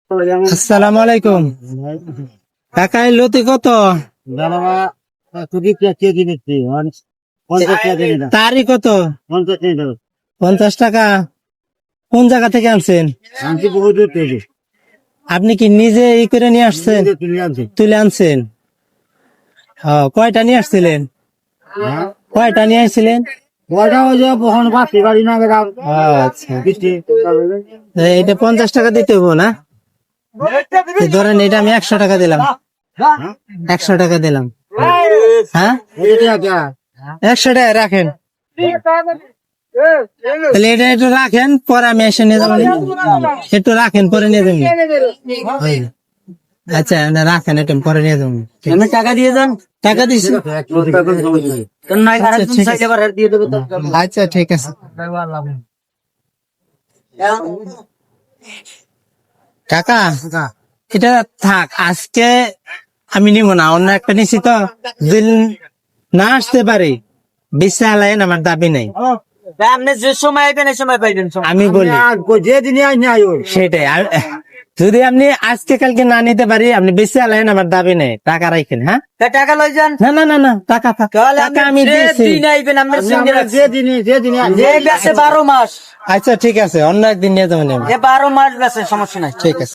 আসসালামু আলাইকুম। কাকা এই লতি কত? তারি কত? 50 টাকা। কোন জায়গা থেকে আনছেন? আপনি কি নিজে ই করে নিয়ে আসছেন? তুলে আনছেন? কয়টা নিয়ে আসছিলেন? কয়টা নিয়ে আসছিলেন? আচ্ছা, এটা 50 টাকা দিতে হবো না? ধরেন এটা আমি 100 টাকা দিলাম। 100 টাকা দিলাম। হ্যাঁ, 100 টাকা রাখেন। তাহলে এটা একটু রাখেন, পরে আমি এসে নিয়ে যাবো। একটু রাখেন, পরে নিয়ে যাবেন। আচ্ছা রাখেন, এটা পরে নিয়ে যাবো। টাকা দিয়ে যান। টাকা দিচ্ছি। আচ্ছা ঠিক আছে কাকা, এটা থাক, আজকে আমি নিব না, অন্য একটা নিছি তো। দিন না আসতে পারি, বিশ্বাস আলাইন, আমার দাবি নেই। আপনি যে সময় আইবেন এই সময় পাইবেন। আমি বলি সেটাই। যদি আপনি আজকে কালকে না নিতে পারি, আপনি বেশি আলাইন, আমার দাবি নেই, টাকা রাখেন। হ্যাঁ, টাকা লই যান। না না না না, টাকা টাকা আমি দিয়েছি। যে বেচে 12 মাস। আচ্ছা ঠিক আছে, অন্য একদিন নিয়ে যাবেন। 12 মাস বেচে, সমস্যা নাই। ঠিক আছে।